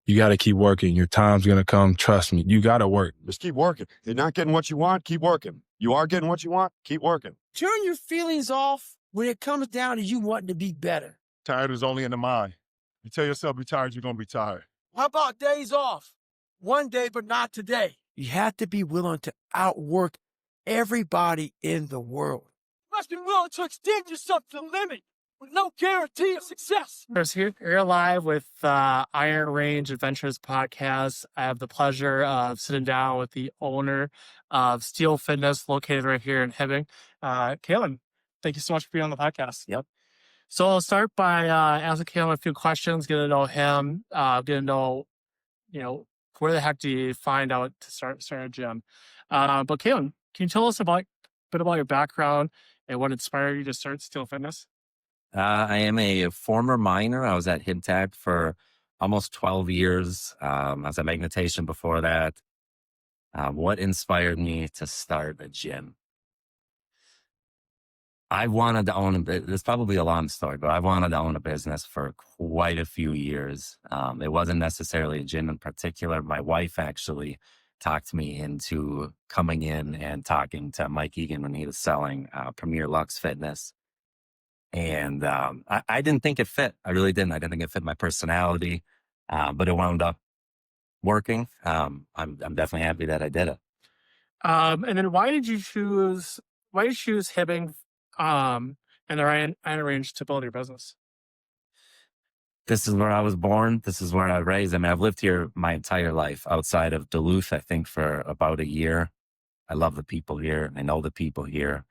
You got to keep working. Your time's going to come. Trust me. You got to work. Just keep working. You're not getting what you want, keep working. You are getting what you want, keep working. Turn your feelings off when it comes down to you wanting to be better. Tired is only in the mind. You tell yourself be tired, you're going to be tired. How about days off? One day, but not today. You have to be willing to outwork everybody in the world. You must be willing to extend yourself to the limit with no guarantee of success. You're live with Iron Range Adventures podcast. I have the pleasure of sitting down with the owner of Steel Fitness, located right here in Hibbing. Kaelin, thank you so much for being on the podcast. Yep. So I'll start by asking Kaelin a few questions, get to know him, get to know, where the heck do you find out to start a gym? But Kaelin, can you tell us a bit about your background and what inspired you to start Steel Fitness? I am a former miner. I was at HibTac for almost 12 years. I was at Magnetation before that. What inspired me to start a gym? I wanted to own it's probably a long story, but I wanted to own a business for quite a few years. It wasn't necessarily a gym in particular. My wife actually talked me into coming in and talking to Mike Egan when he was selling Premier Lux Fitness. And I didn't think it fit. I really didn't. I didn't think it fit my personality, but it wound up working. I'm definitely happy that I did it. And then why did you choose Hibbing and the Iron Range to build your business? This is where I was born. This is where I was raised. I mean, I've lived here my entire life outside of Duluth, I think for about a year. I love the people here. I know the people here.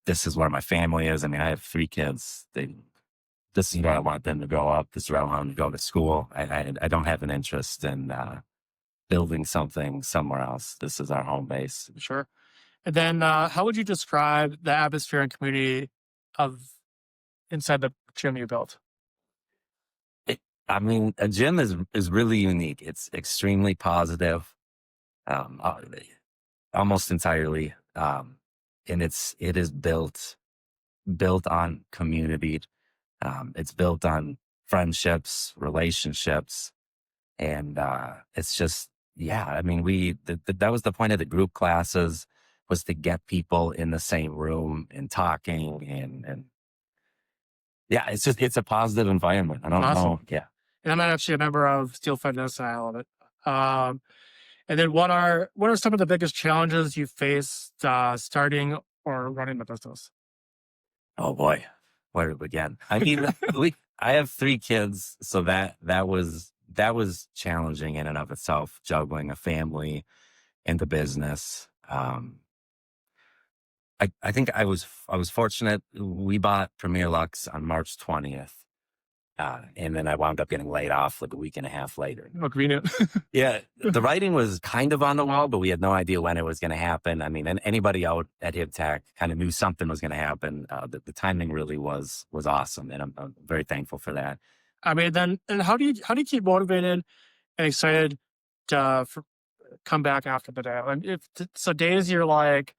This is where my family is. I mean, I have 3 kids. This is where I want them to grow up. This is where I want them to go to school. I don't have an interest in building something somewhere else. This is our home base. Sure. And then how would you describe the atmosphere and community of inside the gym you built? A gym is really unique. It's extremely positive, almost entirely. And it is built on community. It's built on friendships, relationships. And it's just, I mean, that was the point of the group classes, was to get people in the same room and talking and it's a positive environment. I don't know. Yeah. And I'm actually a member of Steel Fitness, and I love it. And then what are some of the biggest challenges you faced starting or running the business? Oh boy, where to begin? I mean, I have 3 kids, so that was challenging in and of itself, juggling a family and the business. I think I was fortunate. We bought Premier Lux on March 20th. And then I wound up getting laid off like a week and a half later. Oh, convenient. Yeah. The writing was kind of on the wall, but we had no idea when it was going to happen. I mean, anybody out at HibTac kind of knew something was going to happen. The timing really was awesome. And I'm very thankful for that. I mean, and how do you keep motivated and excited to come back after the day? Like so days you're like,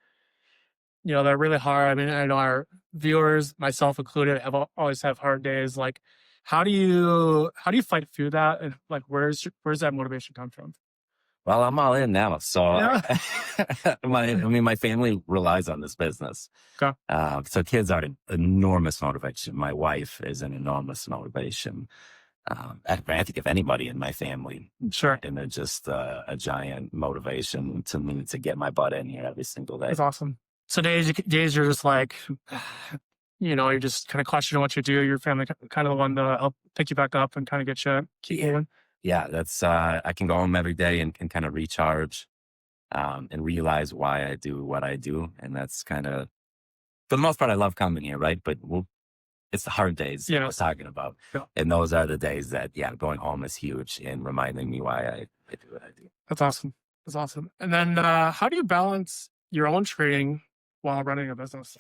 they're really hard. I mean, I know our viewers, myself included, always have hard days. Like, how do you fight through that? And like, where's that motivation come from? Well, I'm all in now. So my family relies on this business. Okay. So kids are an enormous motivation. My wife is an enormous motivation. I think if anybody in my family, sure, and they're just a giant motivation to me to get my butt in here every single day. That's awesome. So days you're just like, you're just kind of questioning what you do. Your family kind of the one to help pick you back up and kind of get you keep moving. Yeah, that's I can go home every day and kind of recharge and realize why I do what I do. And that's kind of, for the most part, I love coming here, right? But it's the hard days I was talking about. Yeah. And those are the days that, going home is huge in reminding me why I do what I do. That's awesome. And then how do you balance your own training while running a business?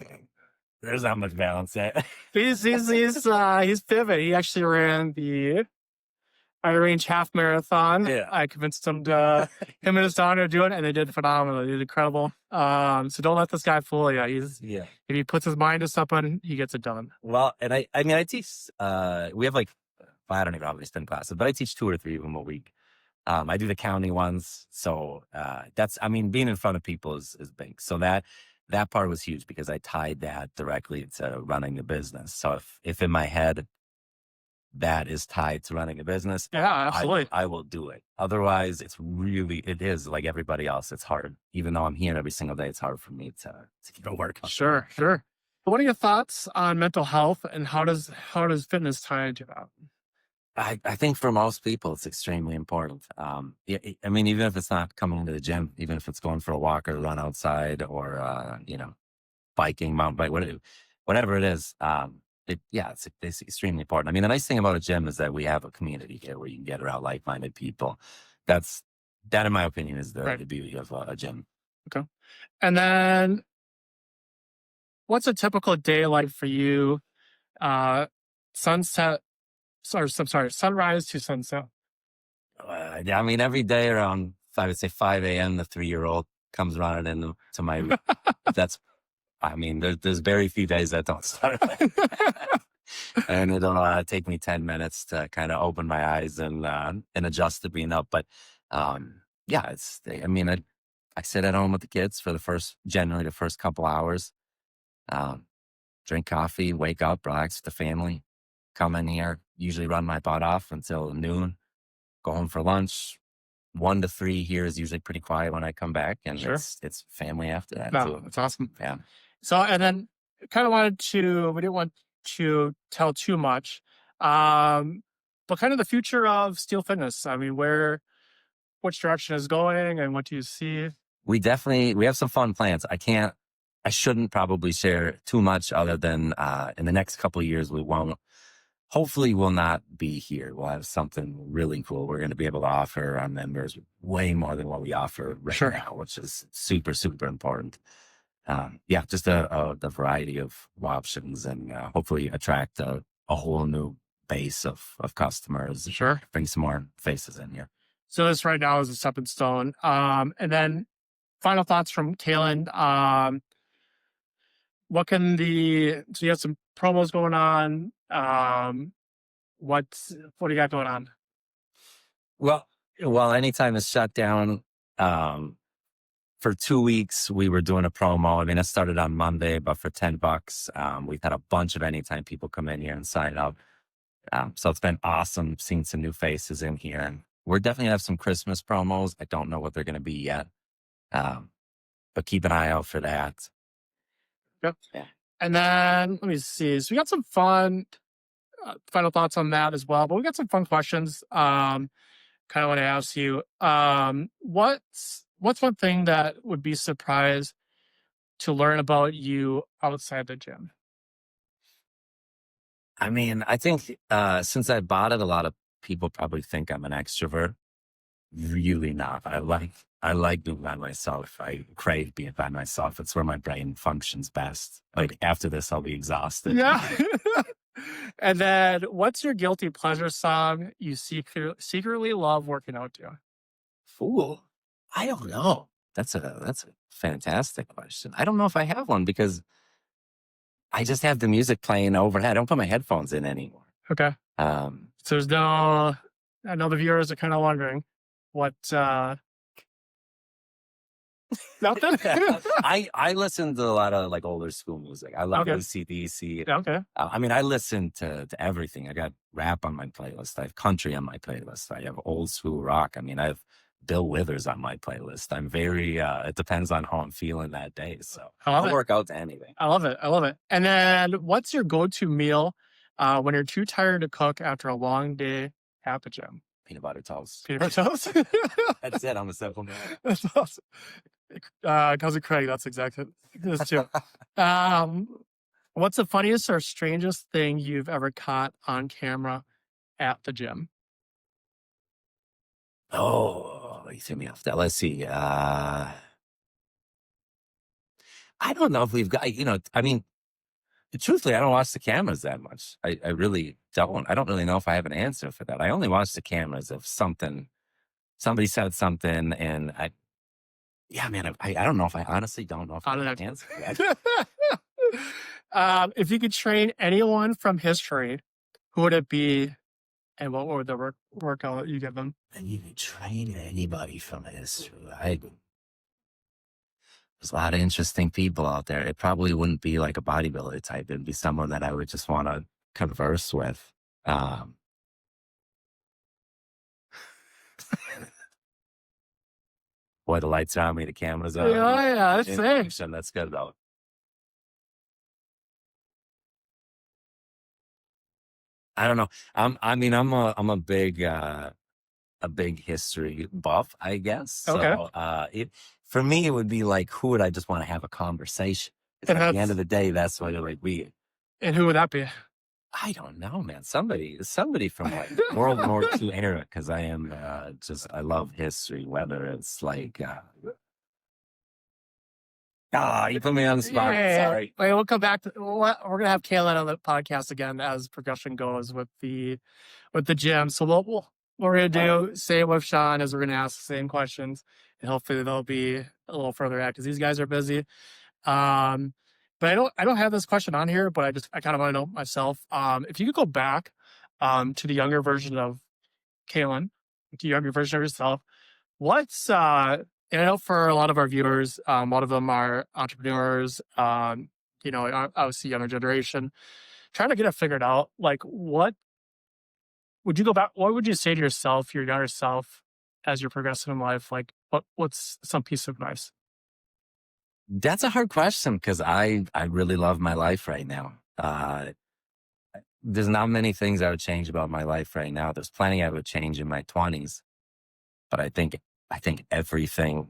There's not much balance there. He's pivot. He actually ran the Iron Range half marathon. Yeah. I convinced him and his daughter to do it, and they did phenomenal. They did incredible. So don't let this guy fool you. If he puts his mind to something, he gets it done. Well, and I teach. We have like I don't even know how many spin classes, but I teach 2 or 3 of them a week. I do the county ones. So being in front of people is big. So that part was huge because I tied that directly to running the business. So if in my head that is tied to running a business, Yeah, absolutely. I will do it. Otherwise, it is like everybody else. It's hard. Even though I'm here every single day, it's hard for me to keep a workout. Sure. What are your thoughts on mental health, and how does fitness tie into that? I think for most people, it's extremely important. Even if it's not coming into the gym, even if it's going for a walk or run outside or, biking, mountain bike, whatever it is, it's extremely important. I mean, the nice thing about a gym is that we have a community here where you can get around like-minded people. That, in my opinion, is the beauty of a gym. Okay. And then what's a typical day like for you? Sunrise to sunset. Every day around, I would say 5 a.m., the 3-year-old comes running into my, there's very few days that don't start. And it'll take me 10 minutes to kind of open my eyes and adjust to being up. But I sit at home with the kids for generally the first couple hours, drink coffee, wake up, relax with the family, come in here, usually run my butt off until noon, go home for lunch. 1 to 3 here is usually pretty quiet when I come back, and it's family after that. No, that's awesome. Yeah. So, and then we didn't want to tell too much, but kind of the future of Steel Fitness. I mean, which direction is going, and what do you see? We have some fun plans. I shouldn't probably share too much other than in the next couple of years, hopefully we'll not be here. We'll have something really cool. We're going to be able to offer our members way more than what we offer right now, which is super, super important. Just the variety of options, and hopefully attract a whole new base of customers. Sure. Bring some more faces in here. So this right now is a stepping stone. And then final thoughts from Kaelin. So you have some promos going on. What do you got going on? Well, anytime it's shut down, for 2 weeks, we were doing a promo. I mean, it started on Monday, but for $10, we've had a bunch of anytime people come in here and sign up. So it's been awesome seeing some new faces in here. And we're definitely gonna have some Christmas promos. I don't know what they're going to be yet. But keep an eye out for that. Yep. Yeah. And then let me see. So we got some fun final thoughts on that as well, but we got some fun questions. Kind of want to ask you, what's one thing that would be surprised to learn about you outside the gym? I mean, I think since I bought it, a lot of people probably think I'm an extrovert. Really not. I like being by myself. I crave being by myself. It's where my brain functions best. Like after this, I'll be exhausted. Yeah. And then what's your guilty pleasure song you secretly love working out to? Fool. I don't know. That's a fantastic question. I don't know if I have one because I just have the music playing overhead. I don't put my headphones in anymore. Okay. So there's no, I know the viewers are kind of wondering what, nothing? I listen to a lot of like older school music. I love AC/DC. Okay. I listen to everything. I got rap on my playlist. I have country on my playlist. I have old school rock. I mean, I have Bill Withers on my playlist. I'm very, it depends on how I'm feeling that day. So I'll work out to anything. I love it. And then what's your go-to meal when you're too tired to cook after a long day at the gym? Peanut butter toast. Peanut butter toast? That's it. I'm a simple man. That's awesome. Cousin Craig, that's exactly this too. What's the funniest or strangest thing you've ever caught on camera at the gym? Oh, you threw me off that. Let's see. I don't know if we've got, truthfully, I don't watch the cameras that much. I really don't. I don't really know if I have an answer for that. I only watch the cameras if somebody said something, and I don't know if I honestly don't know if I have an answer for that. If you could train anyone from history, who would it be And what would the workout you give them? And you can train anybody from history. There's a lot of interesting people out there. It probably wouldn't be like a bodybuilder type. It'd be someone that I would just want to converse with. Boy, the lights are on me, the camera's on. Yeah, that's sick. That's good though. I don't know. I'm a big history buff, I guess. Okay. So for me, it would be like, who would I just want to have a conversation? And At the end of the day, that's what it would be. And who would that be? I don't know, man. Somebody from like World War II era, because I am I love history. Whether it's like, you put me on the spot. Yeah. Sorry. Wait, we'll come back to. We're gonna have Kaelin on the podcast again as progression goes with the gym. So what we're gonna do, say with Sean, is we're gonna ask the same questions, and hopefully they'll be a little further out because these guys are busy. But I don't have this question on here, but I kind of want to know myself. If you could go back to the younger version of Kaelin, to the younger version of yourself, what's and I know for a lot of our viewers, a lot of them are entrepreneurs, obviously younger generation, trying to get it figured out. Like, what would you go back? What would you say to yourself, your younger self, as you're progressing in life? Like, what's some piece of advice? That's a hard question because I really love my life right now. There's not many things I would change about my life right now. There's plenty I would change in my 20s, but I think everything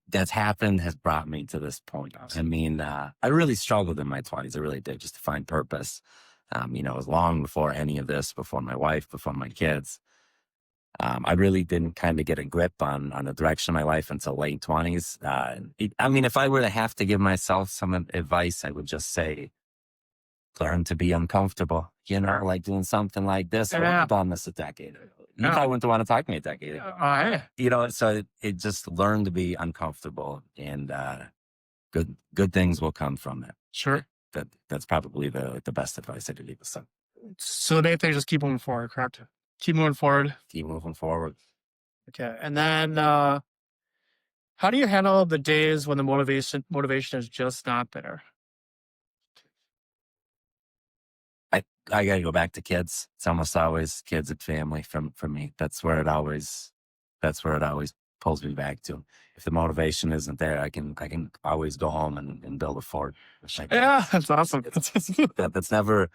that's happened has brought me to this point. I mean, I really struggled in my 20s. I really did, just to find purpose. It was long before any of this, before my wife, before my kids. I really didn't kind of get a grip on the direction of my life until late 20s. If I were to have to give myself some advice, I would just say, learn to be uncomfortable, like doing something like this. I would have done this a decade ago. You probably wouldn't want to talk to me a decade ago. So it just learn to be uncomfortable, and good things will come from it. Sure. That's probably the best advice I could give us. So the main thing is just keep moving forward, correct? Keep moving forward. Keep moving forward. Okay. And then how do you handle the days when the motivation is just not there? I got to go back to kids. It's almost always kids and family for me. That's where it always pulls me back to. If the motivation isn't there, I can always go home and build a fort. Yeah, that's awesome. That's never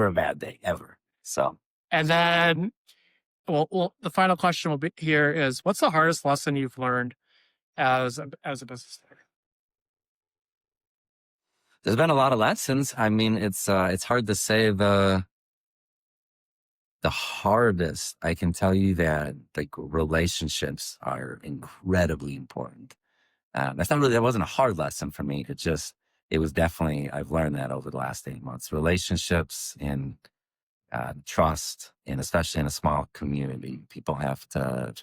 a bad day ever. So. And then, well, the final question will be here is, what's the hardest lesson you've learned as a business owner? There's been a lot of lessons. I mean, it's hard to say the hardest. I can tell you that like relationships are incredibly important. That wasn't a hard lesson for me. It was definitely, I've learned that over the last 8 months. Relationships and trust, and especially in a small community, people have to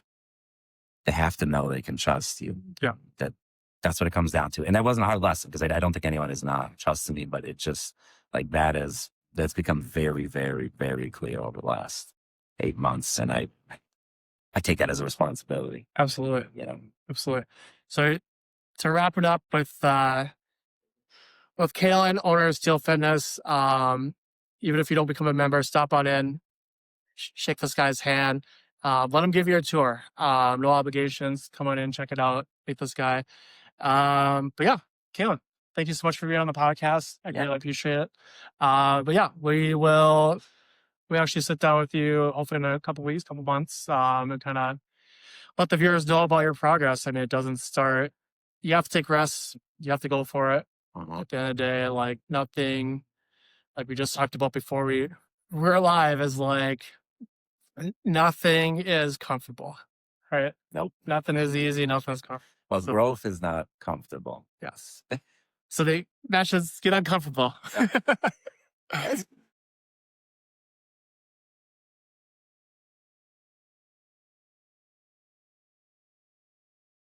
know they can trust you. Yeah. That's what it comes down to. And that wasn't a hard lesson because I don't think anyone is not trusting me, but it just like that's become very, very, very clear over the last 8 months. And I take that as a responsibility. Absolutely. Absolutely. So to wrap it up with Kalen, owner of Steel Fitness, even if you don't become a member, stop on in, shake this guy's hand, let him give you a tour. No obligations. Come on in, check it out, meet this guy. But yeah, Kalen, thank you so much for being on the podcast. I really appreciate it. But yeah, we actually sit down with you hopefully in a couple months, and kind of let the viewers know about your progress. I mean, it doesn't start, you have to take rests, you have to go for it. At the end of the day, like nothing, like we just talked about before we're live, is like nothing is comfortable, right? Nope. Nothing is easy, nothing is comfortable. Well, growth is not comfortable. Yes. So that should get uncomfortable.